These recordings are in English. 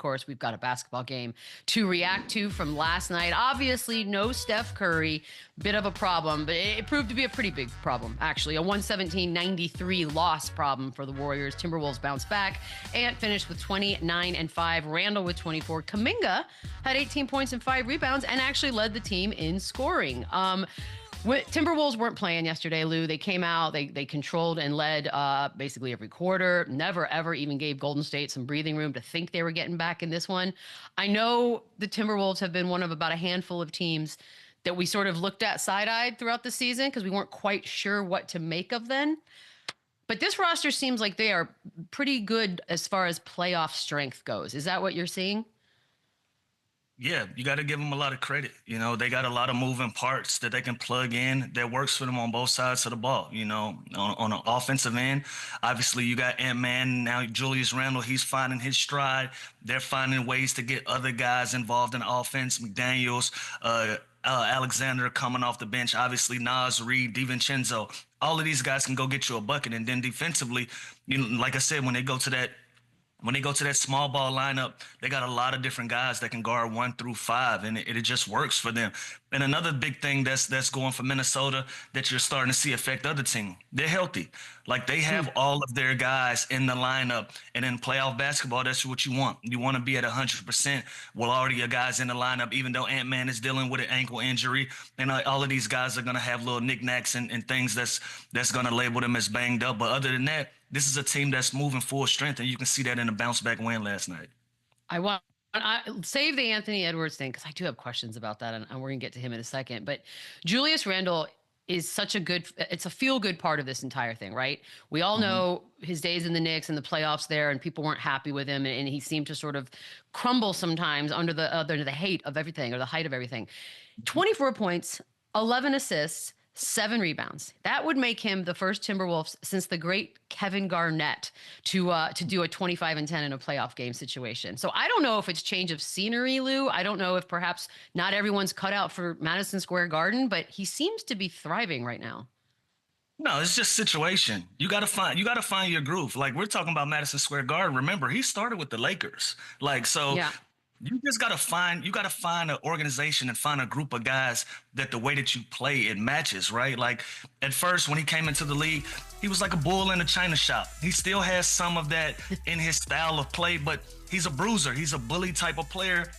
course, we've got a basketball game to react to from last night. Obviously, no Steph Curry, bit of a problem, but it proved to be a pretty big problem, actually. A 117-93 loss problem for the Warriors. Timberwolves bounced back and finished with 29-5. Randle with 24. Kuminga had 18 points and 5 rebounds and actually led the team in scoring. Timberwolves weren't playing yesterday, Lou. They came out, they controlled and led basically every quarter, never, ever even gave Golden State some breathing room to think they were getting back in this one. I know the Timberwolves have been one of about a handful of teams that we sort of looked at side-eyed throughout the season because we weren't quite sure what to make of them. But this roster seems like they are pretty good as far as playoff strength goes. Is that what you're seeing? Yeah, you got to give them a lot of credit. They got a lot of moving parts that they can plug in that works for them on both sides of the ball. On an offensive end, obviously you got Ant-Man, now Julius Randle, he's finding his stride. They're finding ways to get other guys involved in offense. McDaniels, Alexander coming off the bench, obviously Naz Reid, DiVincenzo. All of these guys can go get you a bucket. And then defensively, like I said, when they go to that small ball lineup, they got a lot of different guys that can guard 1 through 5, and it just works for them. And another big thing that's going for Minnesota that you're starting to see affect other teams, they're healthy. Like they have all of their guys in the lineup, and in playoff basketball, that's what you want. You want to be at 100%. Well, already your guys in the lineup, even though Ant-Man is dealing with an ankle injury, and all of these guys are going to have little knickknacks and things that's going to label them as banged up. But other than that, this is a team that's moving full strength, and you can see that in the bounce-back win last night. I save the Anthony Edwards thing because I do have questions about that, and we're going to get to him in a second. But Julius Randle is it's a feel-good part of this entire thing, right? We all know his days in the Knicks and the playoffs there, and people weren't happy with him, and he seemed to sort of crumble sometimes under the hate of everything or the height of everything. 24 points, 11 assists, 7 rebounds. That would make him the first Timberwolves since the great Kevin Garnett to do a 25 and 10 in a playoff game situation. So I don't know if it's change of scenery, Lou. I don't know if perhaps not everyone's cut out for Madison Square Garden, but he seems to be thriving right now. No, it's just situation. You gotta find your groove. Like we're talking about Madison Square Garden. Remember, he started with the Lakers. Yeah. You just gotta find an organization and find a group of guys that the way that you play, it matches, right? Like at first when he came into the league, he was like a bull in a china shop. He still has some of that in his style of play, but he's a bruiser. He's a bully type of player.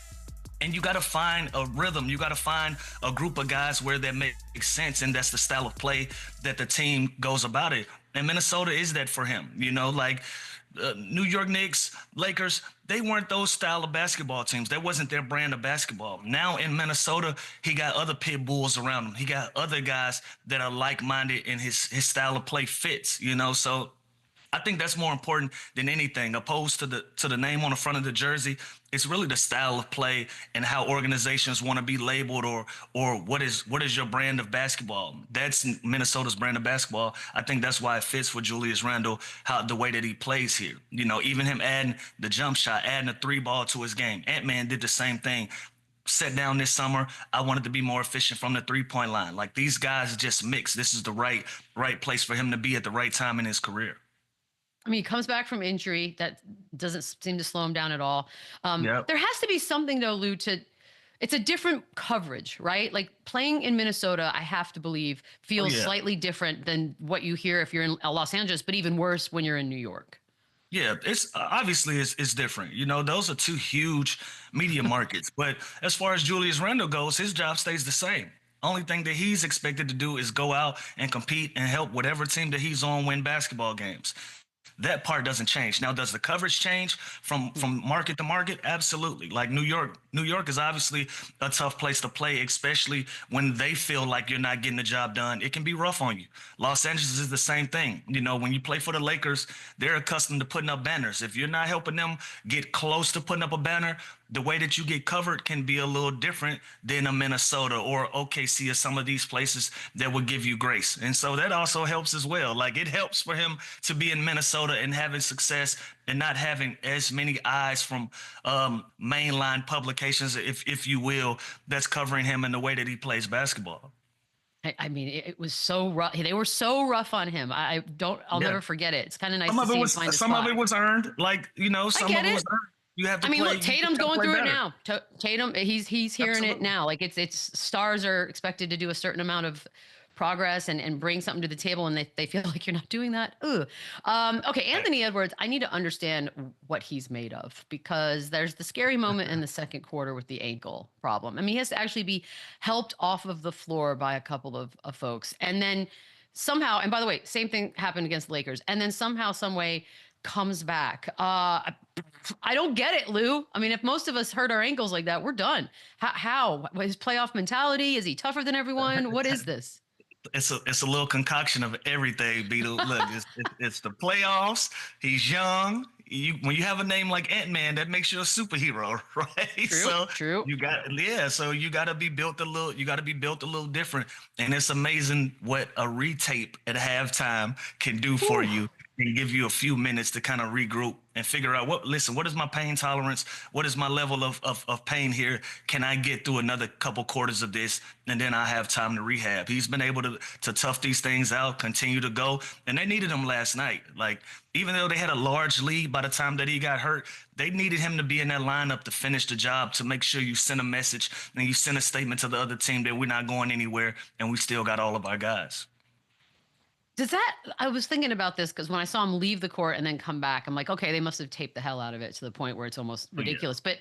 And you got to find a rhythm. You got to find a group of guys where that makes sense. And that's the style of play that the team goes about it. And Minnesota is that for him. New York Knicks, Lakers, they weren't those style of basketball teams. That wasn't their brand of basketball. Now in Minnesota, he got other pit bulls around him. He got other guys that are like-minded and his style of play fits, So I think that's more important than anything, opposed to the name on the front of the jersey. It's really the style of play and how organizations want to be labeled or what is your brand of basketball. That's Minnesota's brand of basketball. I think that's why it fits for Julius Randle, the way that he plays here. Even him adding the jump shot, adding a 3-ball to his game. Ant-Man did the same thing. Sat down this summer, I wanted to be more efficient from the 3-point line. Like these guys just mix. This is the right place for him to be at the right time in his career. I mean, he comes back from injury. That doesn't seem to slow him down at all. Yep. There has to be something, though, Lou, it's a different coverage, right? Like playing in Minnesota, I have to believe, feels slightly different than what you hear if you're in Los Angeles, but even worse when you're in New York. Yeah, it's obviously it's different. Those are two huge media markets. But as far as Julius Randle goes, his job stays the same. Only thing that he's expected to do is go out and compete and help whatever team that he's on win basketball games. That part doesn't change. Now, does the coverage change from market to market? Absolutely. Like New York is obviously a tough place to play, especially when they feel like you're not getting the job done. It can be rough on you. Los Angeles is the same thing. When you play for the Lakers, they're accustomed to putting up banners. If you're not helping them get close to putting up a banner, the way that you get covered can be a little different than a Minnesota or OKC or some of these places that would give you grace. And so that also helps as well. Like it helps for him to be in Minnesota and having success and not having as many eyes from mainline publications, if you will, that's covering him in the way that he plays basketball. I mean, it was so rough. They were so rough on him. I'll never forget it. It's kind of nice to see him find a spot. Some of it was earned. Some of it was earned. You have to I mean, play. look, You just Tatum's got to going play through it better. now. Tatum, he's hearing it Absolutely. now. Like it's stars are expected to do a certain amount of progress and bring something to the table, and they feel like you're not doing that. Ooh. Okay, Right. Anthony Edwards. I need to understand what he's made of because there's the scary moment in the second quarter with the ankle problem. I mean, he has to actually be helped off of the floor by a couple of folks, and then somehow. And by the way, same thing happened against the Lakers, and then somehow, some way comes back. I don't get it, Lou. I mean, if most of us hurt our ankles like that, we're done. How? His playoff mentality? Is he tougher than everyone? What is this? It's a little concoction of everything, Beetle. Look, it's the playoffs. He's young. When you have a name like Ant-Man, that makes you a superhero, right? True, So true. so you got to be built a little. You got to be built a little different, and it's amazing what a retape at halftime can do for Whew. you and give you a few minutes to kind of regroup and figure out what is my pain tolerance? What is my level of pain here? Can I get through another couple quarters of this? And then I have time to rehab. He's been able to tough these things out, continue to go. And they needed him last night. Like, even though they had a large lead by the time that he got hurt, they needed him to be in that lineup to finish the job, to make sure you send a message and you send a statement to the other team that we're not going anywhere and we still got all of our guys. Does that? I was thinking about this because when I saw him leave the court and then come back, I'm like, okay, they must have taped the hell out of it to the point where it's almost Oh, yeah. ridiculous. But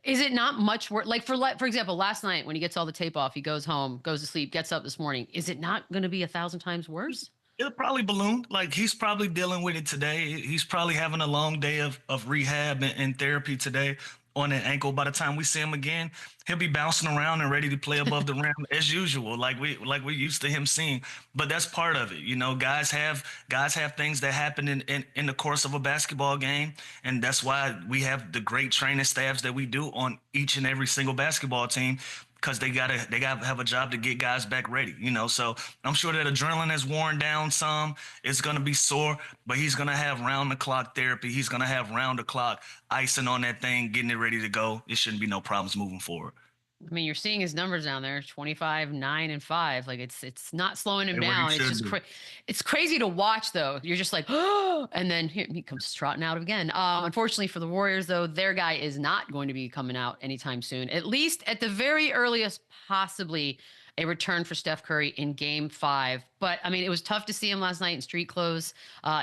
is it not much worse? Like for example, last night when he gets all the tape off, he goes home, goes to sleep, gets up this morning. Is it not going to be 1,000 times worse? It'll probably balloon. Like, he's probably dealing with it today. He's probably having a long day of rehab and therapy today on an ankle. By the time we see him again, he'll be bouncing around and ready to play above the rim as usual, like we're used to him seeing. But that's part of it. You know, guys have things that happen in the course of a basketball game. And that's why we have the great training staffs that we do on each and every single basketball team, because they gotta have a job to get guys back ready, you know. So I'm sure that adrenaline has worn down some. It's gonna be sore, but he's gonna have round the clock therapy. He's gonna have round the clock icing on that thing, getting it ready to go. It shouldn't be no problems moving forward. I mean, you're seeing his numbers down there, 25, 9, and 5. Like it's not slowing him And what he down. It's should just do. it's crazy to watch though. You're just like, oh, and then here he comes trotting out again. Unfortunately for the Warriors, though, their guy is not going to be coming out anytime soon. At least at the very earliest, possibly a return for Steph Curry in game 5. But I mean, it was tough to see him last night in street clothes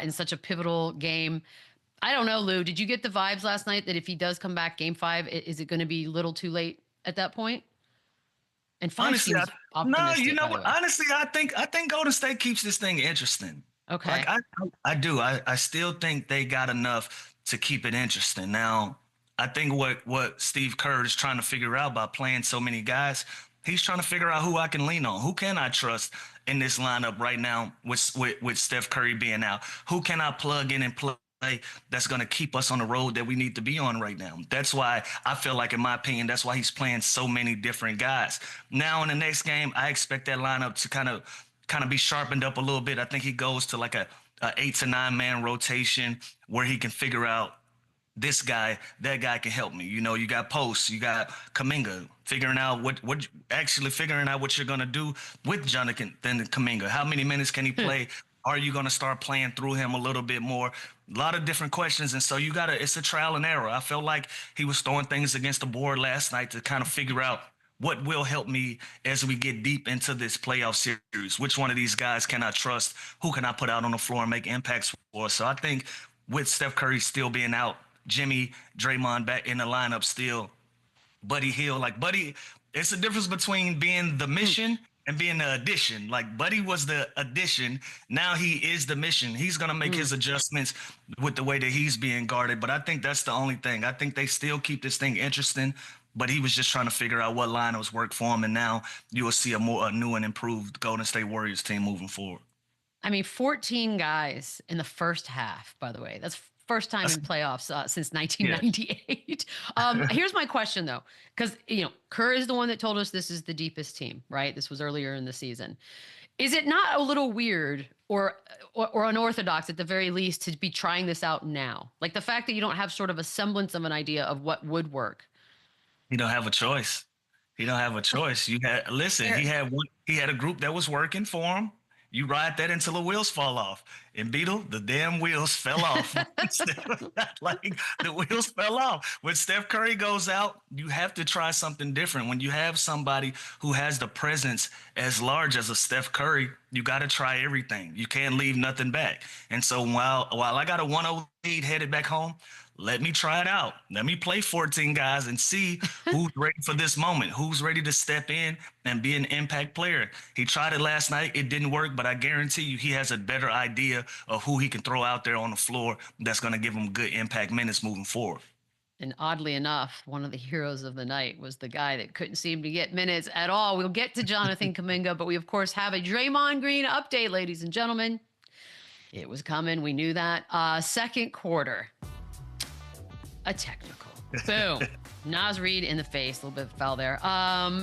in such a pivotal game. I don't know, Lou. Did you get the vibes last night that if he does come back game 5, is it going to be a little too late at that point? And 5 Honestly, seems no, you optimistic, know by the what? way. Honestly, I think Golden State keeps this thing interesting. Like, Okay. I do. I still think they got enough to keep it interesting. Now, I think what Steve Kerr is trying to figure out by playing so many guys, he's trying to figure out who I can lean on. Who can I trust in this lineup right now with Steph Curry being out? Who can I plug in and play that's going to keep us on the road that we need to be on right now? That's why I feel like, in my opinion, that's why he's playing so many different guys. Now in the next game, I expect that lineup to kind of be sharpened up a little bit. I think he goes to like a 8 to 9 man rotation where he can figure out this guy, that guy can help me. You know, you got Post, you got Kaminga, figuring out what you're gonna do with Jonathan Kaminga. How many minutes can he play? Are you gonna start playing through him a little bit more? A lot of different questions, and so it's a trial and error. I felt like he was throwing things against the board last night to kind of figure out what will help me as we get deep into this playoff series. Which one of these guys can I trust? Who can I put out on the floor and make impacts for? So I think with Steph Curry still being out, Jimmy, Draymond back in the lineup still, Buddy Hield, like Buddy, it's the difference between being the mission and being the addition. Like, Buddy was the addition. Now he is the mission. He's going to make his adjustments with the way that he's being guarded. But I think that's the only thing. I think they still keep this thing interesting, but he was just trying to figure out what lineups work for him. And now you will see a new and improved Golden State Warriors team moving forward. I mean, 14 guys in the first half, by the way. That's first time That's, in playoffs since yeah. 1998. Here's my question, though, because, Kerr is the one that told us this is the deepest team, right? This was earlier in the season. Is it not a little weird or unorthodox at the very least to be trying this out now? Like the fact that you don't have sort of a semblance of an idea of what would work. He don't have a choice. He don't have a choice. You had listen. He had a group that was working for him. You ride that until the wheels fall off. And Beadle, the damn wheels fell off. Like the wheels fell off. When Steph Curry goes out, you have to try something different. When you have somebody who has the presence as large as a Steph Curry, you got to try everything. You can't leave nothing back. And so while I got a 1-0 lead headed back home, let me try it out. Let me play 14 guys and see who's ready for this moment, who's ready to step in and be an impact player. He tried it last night. It didn't work, but I guarantee you he has a better idea of who he can throw out there on the floor that's going to give him good impact minutes moving forward. And oddly enough, one of the heroes of the night was the guy that couldn't seem to get minutes at all. We'll get to Jonathan Kuminga, but we, of course, have a Draymond Green update, ladies and gentlemen. It was coming. We knew that. Second quarter. A technical. Boom. Naz Reid in the face. A little bit of foul there. All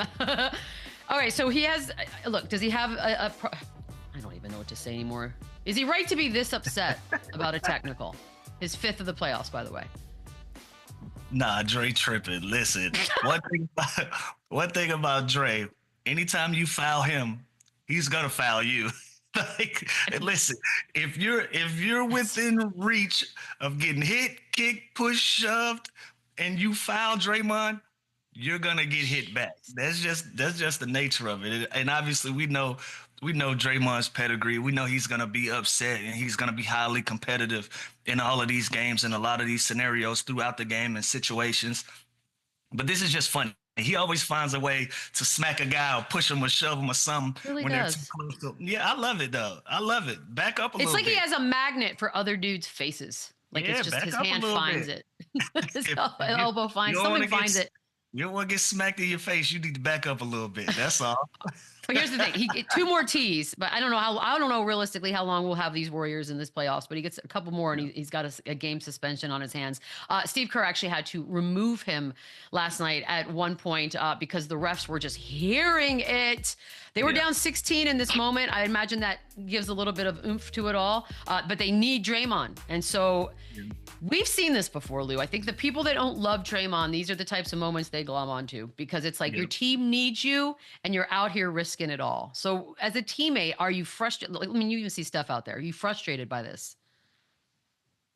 right. So he has. Look, does he have I don't even know what to say anymore. Is he right to be this upset about a technical? His fifth of the playoffs, by the way. Nah, Dre tripping. Listen, one thing about Dre, anytime you foul him, he's gonna foul you. Like, listen, if you're within reach of getting hit, kicked, pushed, shoved, and you foul Draymond, you're gonna get hit back. That's just the nature of it. And obviously, we know Draymond's pedigree. We know he's gonna be upset and he's gonna be highly competitive in all of these games and a lot of these scenarios throughout the game and situations. But this is just funny. He always finds a way to smack a guy or push him or shove him or something really when does. they're too close to. Yeah, I love it though. I love it. Back up a little bit. It's like he has a magnet for other dudes' faces. Like it's just his hand finds it. His elbow finds something finds it. You don't want to get smacked in your face. You need to back up a little bit. That's all. But here's the thing: he get 2 more tees, but I don't know realistically how long we'll have these Warriors in this playoffs. But he gets a couple more, and he's got a game suspension on his hands. Steve Kerr actually had to remove him last night at one point because the refs were just hearing it. They were down 16 in this moment. I imagine that gives a little bit of oomph to it all. But they need Draymond, and so. We've seen this before, Lou. I think the people that don't love Draymond, these are the types of moments they glom onto because it's like your team needs you and you're out here risking it all. So as a teammate, are you frustrated? I mean, you even see Steph out there. Are you frustrated by this?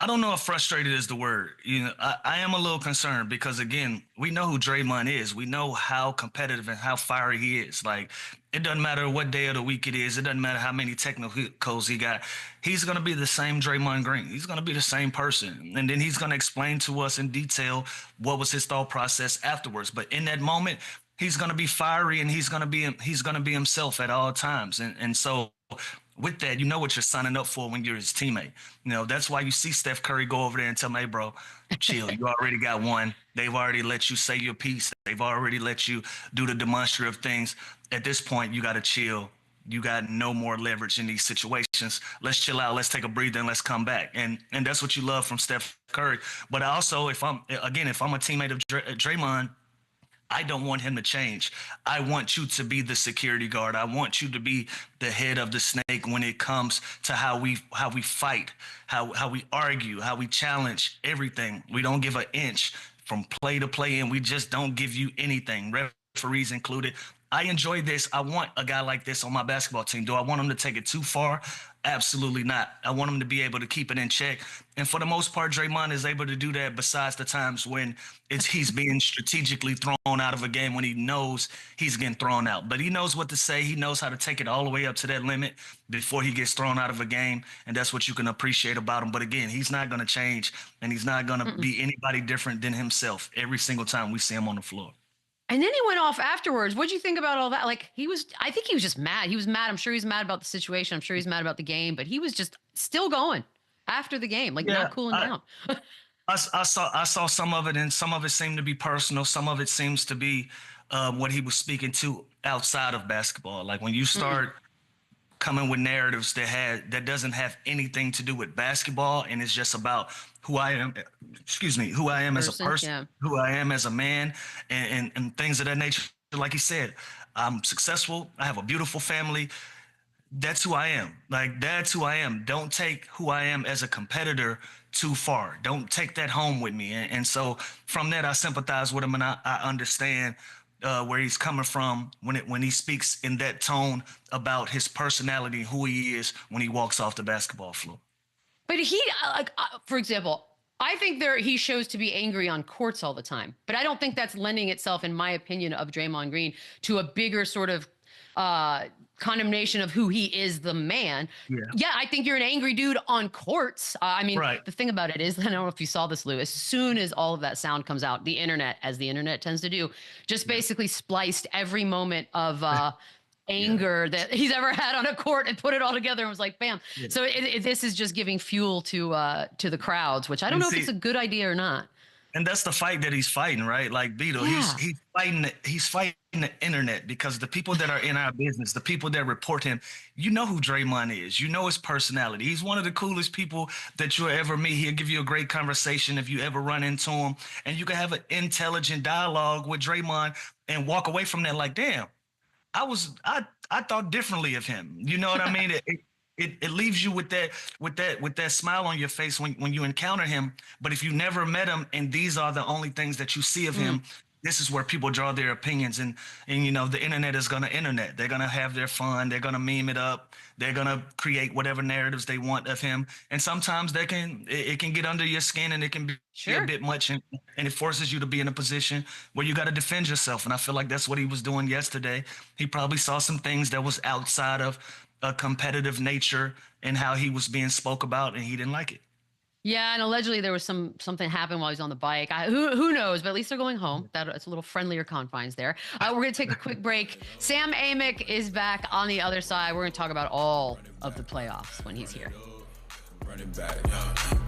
I don't know if frustrated is the word. You know, I am a little concerned because, again, we know who Draymond is. We know how competitive and how fiery he is. Like, it doesn't matter what day of the week it is. It doesn't matter how many technicals he got. He's going to be the same Draymond Green. He's going to be the same person. And then he's going to explain to us in detail what was his thought process afterwards. But in that moment, he's going to be fiery and he's going to be himself at all times. And so with that, you know what you're signing up for when you're his teammate. You know, that's why you see Steph Curry go over there and tell me, hey, bro, chill. You already got one. They've already let you say your piece. They've already let you do the demonstrative things. At this point, you got to chill. You got no more leverage in these situations. Let's chill out. Let's take a breather and let's come back. And that's what you love from Steph Curry. But also, if I'm a teammate of Draymond, I don't want him to change. I want you to be the security guard. I want you to be the head of the snake when it comes to how we fight, how we argue, how we challenge everything. We don't give an inch from play to play, and we just don't give you anything, referees included. I enjoy this. I want a guy like this on my basketball team. Do I want him to take it too far? Absolutely not. I want him to be able to keep it in check. And for the most part, Draymond is able to do that besides the times when he's being strategically thrown out of a game when he knows he's getting thrown out. But he knows what to say. He knows how to take it all the way up to that limit before he gets thrown out of a game. And that's what you can appreciate about him. But again, he's not going to change, and he's not going to be anybody different than himself every single time we see him on the floor. And then he went off afterwards. What'd you think about all that? Like I think he was just mad. He was mad. I'm sure he's mad about the situation. I'm sure he's mad about the game, but he was just still going after the game, like not cooling down. I saw some of it, and some of it seemed to be personal. Some of it seems to be what he was speaking to outside of basketball. Like when you start coming with narratives that doesn't have anything to do with basketball, and it's just about who I am as a person, who I am as a man, and things of that nature. Like he said, I'm successful. I have a beautiful family. That's who I am. Like, that's who I am. Don't take who I am as a competitor too far. Don't take that home with me. And so from that, I sympathize with him, and I understand where he's coming from when he speaks in that tone about his personality, who he is when he walks off the basketball floor. But he, for example, I think he shows to be angry on courts all the time, but I don't think that's lending itself, in my opinion, of Draymond Green to a bigger sort of condemnation of who he is, the man. Yeah, I think you're an angry dude on courts. I mean, the thing about it is, I don't know if you saw this, Lou, as soon as all of that sound comes out, the internet, as the internet tends to do, just basically spliced every moment of anger that he's ever had on a court and put it all together and was like, bam. So this is just giving fuel to the crowds, which I don't know if it's a good idea or not. And that's the fight that he's fighting, right? Like Beadle, he's fighting the internet, because the people that are in our business, the people that report him, you know who Draymond is. You know his personality. He's one of the coolest people that you'll ever meet. He'll give you a great conversation if you ever run into him, and you can have an intelligent dialogue with Draymond and walk away from that like, damn, I thought differently of him. You know what I mean? It leaves you with that smile on your face when you encounter him. But if you never met him and these are the only things that you see of him, this is where people draw their opinions. And you know, the internet is gonna internet. They're gonna have their fun. They're gonna meme it up. They're gonna create whatever narratives they want of him. And sometimes it can get under your skin, and it can be a bit much, and it forces you to be in a position where you got to defend yourself. And I feel like that's what he was doing yesterday. He probably saw some things that was outside of a competitive nature and how he was being spoke about, and he didn't like it. Yeah, and allegedly there was something happened while he was on the bike. Who knows? But at least they're going home. It's a little friendlier confines there. We're going to take a quick break. Sam Amick is back on the other side. We're going to talk about all of the playoffs when he's here. Running back.